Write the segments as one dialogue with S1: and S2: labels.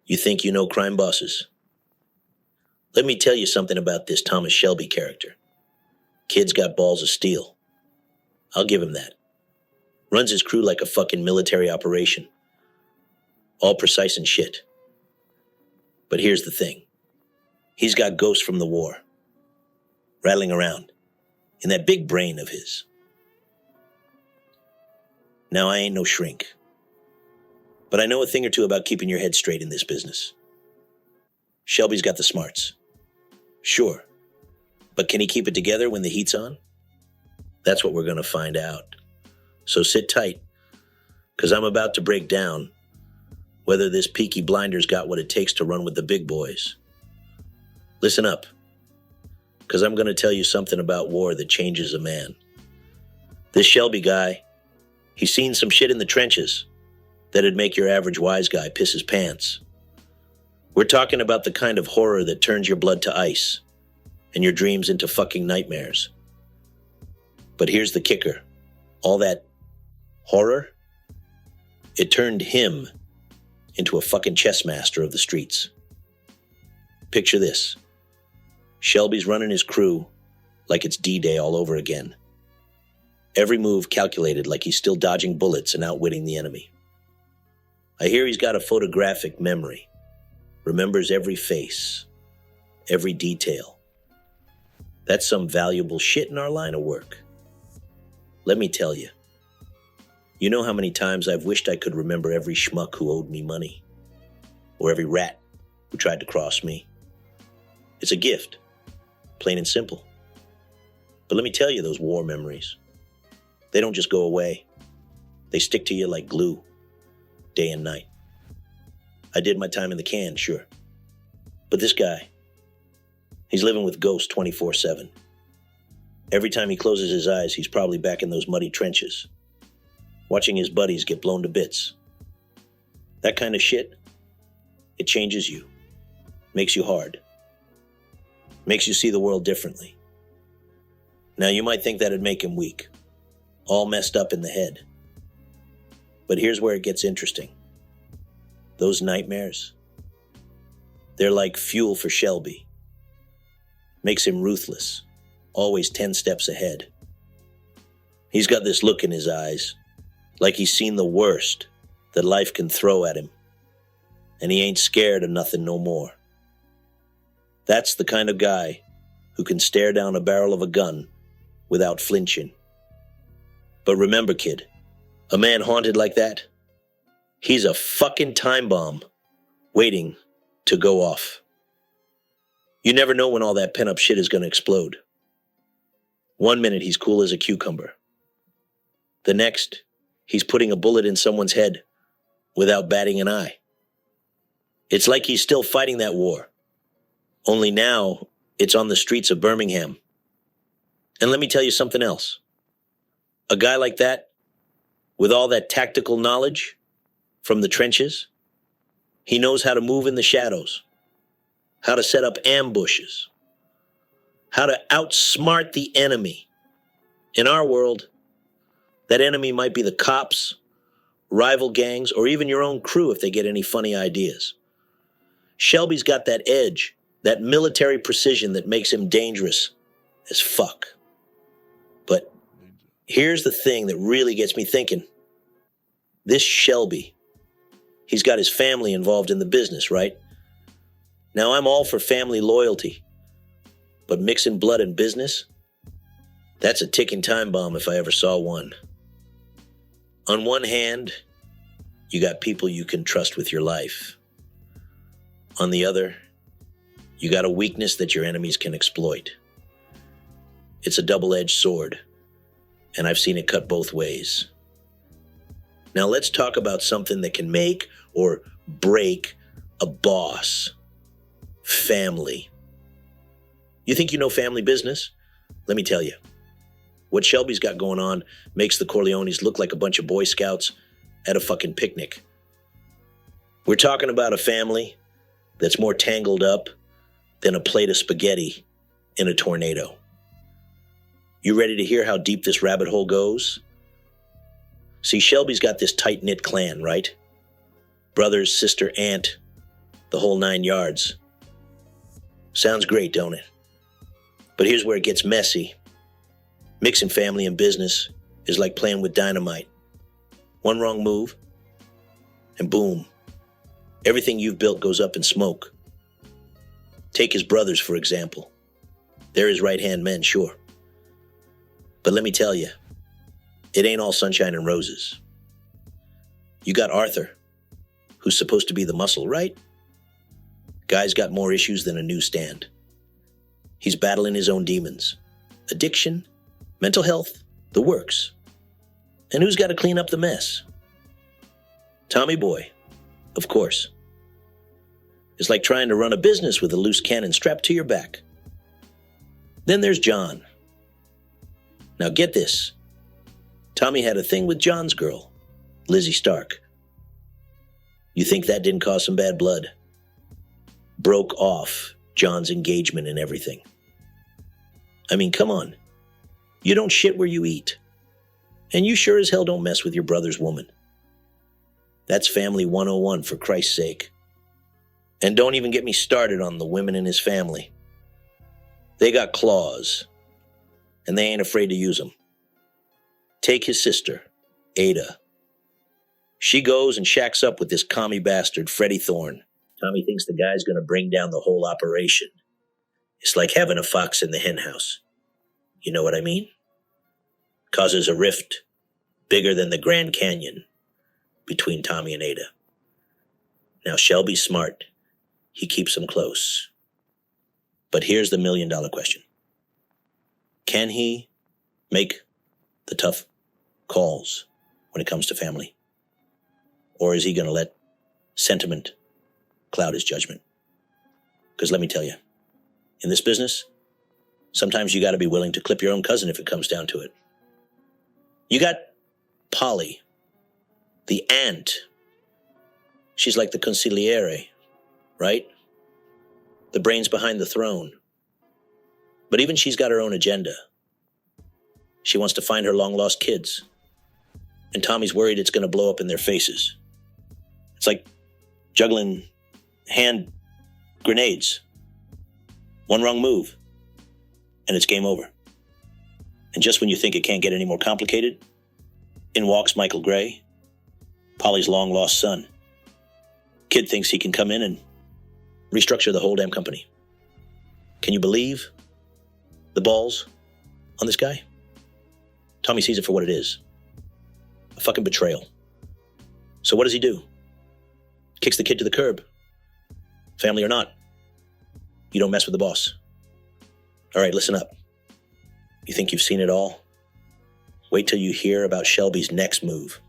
S1: You think you know crime bosses? Let me tell you something about this Thomas Shelby character. Kid's got balls of steel. I'll give him that. Runs his crew like a fucking military operation. All precise and shit. But here's the thing. He's got ghosts from the war. Rattling around. In that big brain of his. Now, I ain't no shrink. But I know a thing or two about keeping your head straight in this business. Shelby's got the smarts. Sure. But can he keep it together when the heat's on? That's what we're gonna find out. So sit tight, because I'm about to break down whether this Peaky Blinder's got what it takes to run with the big boys. Listen up, because I'm gonna tell you something about war that changes a man. This Shelby guy, he's seen some shit in the trenches that'd make your average wise guy piss his pants. We're talking about the kind of horror that turns your blood to ice and your dreams into fucking nightmares. But here's the kicker. All that horror, it turned him into a fucking chess master of the streets. Picture this. Shelby's running his crew like it's D-Day all over again. Every move calculated like he's still dodging bullets and outwitting the enemy. I hear he's got a photographic memory. Remembers every face, every detail. That's some valuable shit in our line of work. Let me tell you. You know how many times I've wished I could remember every schmuck who owed me money, or every rat who tried to cross me. It's a gift, plain and simple. But let me tell you, those war memories, they don't just go away. They stick to you like glue, day and night. I did my time in the can, sure. But this guy, he's living with ghosts 24/7. Every time he closes his eyes, he's probably back in those muddy trenches, watching his buddies get blown to bits. That kind of shit, it changes you, makes you hard, makes you see the world differently. Now, you might think that'd make him weak, all messed up in the head. But here's where it gets interesting. Those nightmares, they're like fuel for Shelby. Makes him ruthless, always 10 steps ahead. He's got this look in his eyes, like he's seen the worst that life can throw at him, and he ain't scared of nothing no more. That's the kind of guy who can stare down a barrel of a gun without flinching. But remember, kid, a man haunted like that, he's a fucking time bomb waiting to go off. You never know when all that pent-up shit is going to explode. One minute he's cool as a cucumber. The next, he's putting a bullet in someone's head without batting an eye. It's like he's still fighting that war. Only now, it's on the streets of Birmingham. And let me tell you something else. A guy like that, with all that tactical knowledge from the trenches, he knows how to move in the shadows, how to set up ambushes, how to outsmart the enemy. In our world, that enemy might be the cops, rival gangs, or even your own crew if they get any funny ideas. Shelby's got that edge, that military precision that makes him dangerous as fuck. But here's the thing that really gets me thinking. This Shelby, he's got his family involved in the business, right? Now, I'm all for family loyalty, but mixing blood and business, that's a ticking time bomb if I ever saw one. On one hand, you got people you can trust with your life. On the other, you got a weakness that your enemies can exploit. It's a double-edged sword, and I've seen it cut both ways. Now let's talk about something that can make or break a boss. Family. You think you know family business? Let me tell you. What Shelby's got going on makes the Corleones look like a bunch of Boy Scouts at a fucking picnic. We're talking about a family that's more tangled up than a plate of spaghetti in a tornado. You ready to hear how deep this rabbit hole goes? See, Shelby's got this tight-knit clan, right? Brothers, sister, aunt, The whole 9 yards. Sounds great, don't it? But here's where it gets messy. Mixing family and business is like playing with dynamite. One wrong move, and boom, everything you've built goes up in smoke. Take his brothers, for example. They're his right-hand men, sure. But let me tell you, it ain't all sunshine and roses. You got Arthur, who's supposed to be the muscle, right? Guy's got more issues than a newsstand. He's battling his own demons. Addiction, mental health, the works. And who's got to clean up the mess? Tommy Boy, of course. It's like trying to run a business with a loose cannon strapped to your back. Then there's John. Now get this. Tommy had a thing with John's girl, Lizzie Stark. You think that didn't cause some bad blood? Broke off John's engagement and everything. I mean, come on. You don't shit where you eat. And you sure as hell don't mess with your brother's woman. That's family 101, for Christ's sake. And don't even get me started on the women in his family. They got claws, and they ain't afraid to use them. Take his sister, Ada. She goes and shacks up with this commie bastard, Freddie Thorne. Tommy thinks the guy's going to bring down the whole operation. It's like having a fox in the henhouse. You know what I mean? Causes a rift bigger than the Grand Canyon between Tommy and Ada. Now, Shelby's smart. He keeps them close. But here's the million-dollar question. Can he make the tough calls when it comes to family? Or is he going to let sentiment cloud his judgment? Because let me tell you, in this business, sometimes you got to be willing to clip your own cousin if it comes down to it. You got Polly, the aunt. She's like the consigliere, right? The brains behind the throne. But even she's got her own agenda. She wants to find her long-lost kids. And Tommy's worried it's going to blow up in their faces. It's like juggling hand grenades. One wrong move, and it's game over. And just when you think it can't get any more complicated, in walks Michael Gray, Polly's long-lost son. Kid thinks he can come in and restructure the whole damn company. Can you believe the balls on this guy? Tommy sees it for what it is. A fucking betrayal. So what does he do? Kicks the kid to the curb. Family or not, you don't mess with the boss. All right, listen up. You think you've seen it all? Wait till you hear about Shelby's next move.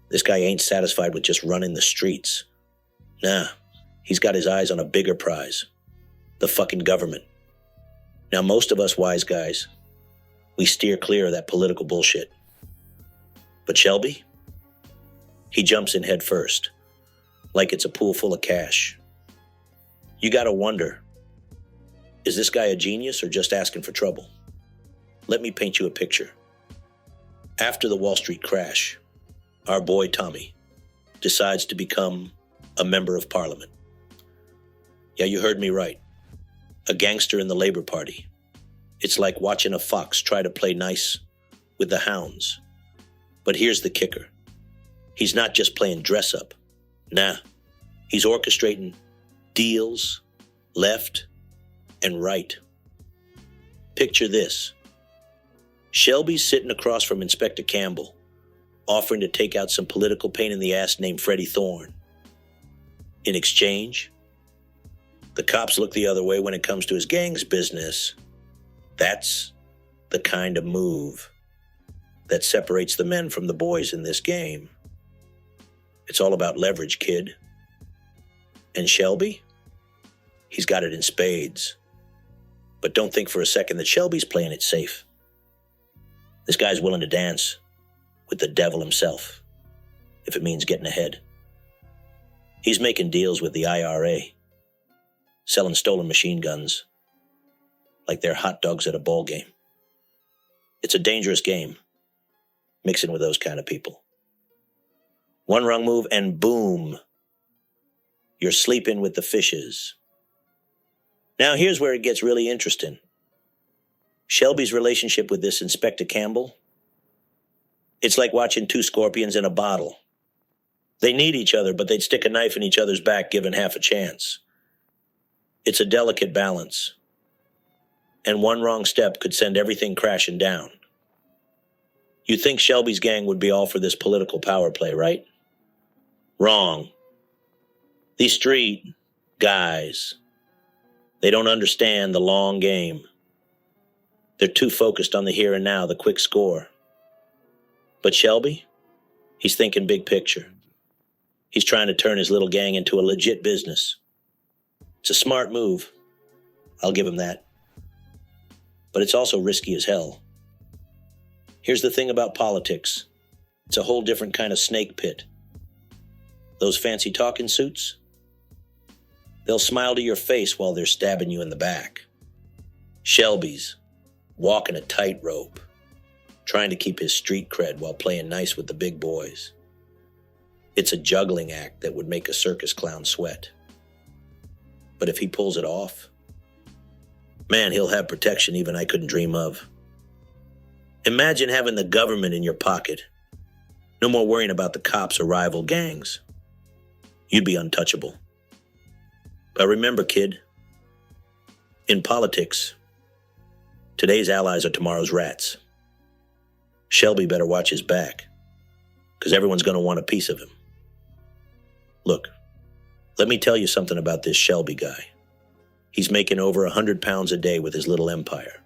S1: This guy ain't satisfied with just running the streets. Nah, he's got his eyes on a bigger prize. The fucking government. Now, most of us wise guys, we steer clear of that political bullshit. But Shelby? He jumps in head first, like it's a pool full of cash. You gotta wonder, is this guy a genius or just asking for trouble? Let me paint you a picture. After the Wall Street crash, our boy Tommy decides to become a member of parliament. Yeah, you heard me right. A gangster in the Labor Party. It's like watching a fox try to play nice with the hounds. But here's the kicker. He's not just playing dress up. Nah, he's orchestrating deals left and right. Picture this. Shelby's sitting across from Inspector Campbell, offering to take out some political pain in the ass named Freddie Thorne. In exchange, the cops look the other way when it comes to his gang's business. That's the kind of move that separates the men from the boys in this game. It's all about leverage, kid. And Shelby? He's got it in spades. But don't think for a second that Shelby's playing it safe. This guy's willing to dance with the devil himself, if it means getting ahead. He's making deals with the IRA, selling stolen machine guns like they're hot dogs at a ball game. It's a dangerous game, mixing with those kind of people. One wrong move and boom, You're sleeping with the fishes. Now here's where it gets really interesting. Shelby's relationship with this Inspector Campbell, it's like watching two scorpions in a bottle. They need each other, but they'd stick a knife in each other's back given half a chance. It's a delicate balance. And one wrong step could send everything crashing down. You'd think Shelby's gang would be all for this political power play, right? Wrong. These street guys, they don't understand the long game. They're too focused on the here and now, the quick score. But Shelby, he's thinking big picture. He's trying to turn his little gang into a legit business. It's a smart move. I'll give him that. But it's also risky as hell. Here's the thing about politics. It's a whole different kind of snake pit. Those fancy talking suits, they'll smile to your face while they're stabbing you in the back. Shelby's walking a tightrope, trying to keep his street cred while playing nice with the big boys. It's a juggling act that would make a circus clown sweat. But if he pulls it off, man, he'll have protection even I couldn't dream of. Imagine having the government in your pocket. No more worrying about the cops or rival gangs. You'd be untouchable. But remember, kid, in politics, today's allies are tomorrow's rats. Shelby better watch his back, because everyone's going to want a piece of him. Look, let me tell you something about this Shelby guy. He's making over 100 pounds a day with his little empire.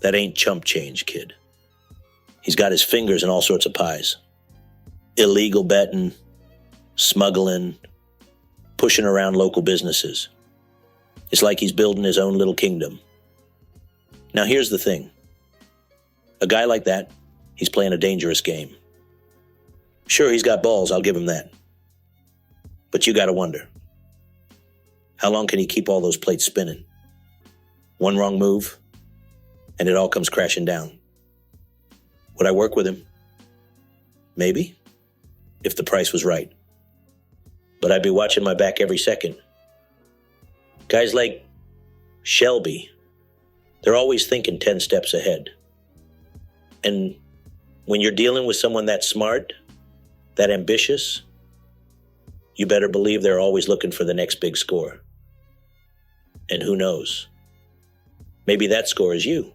S1: That ain't chump change, kid. He's got his fingers in all sorts of pies. Illegal betting, smuggling, pushing around local businesses. It's like he's building his own little kingdom. Now here's the thing. A guy like that, he's playing a dangerous game. Sure, he's got balls, I'll give him that. But you gotta wonder, how long can he keep all those plates spinning? One wrong move, and it all comes crashing down. Would I work with him? Maybe, if the price was right. But I'd be watching my back every second. Guys like Shelby, they're always thinking 10 steps ahead. And when you're dealing with someone that smart, that ambitious, you better believe they're always looking for the next big score. And who knows? Maybe that score is you.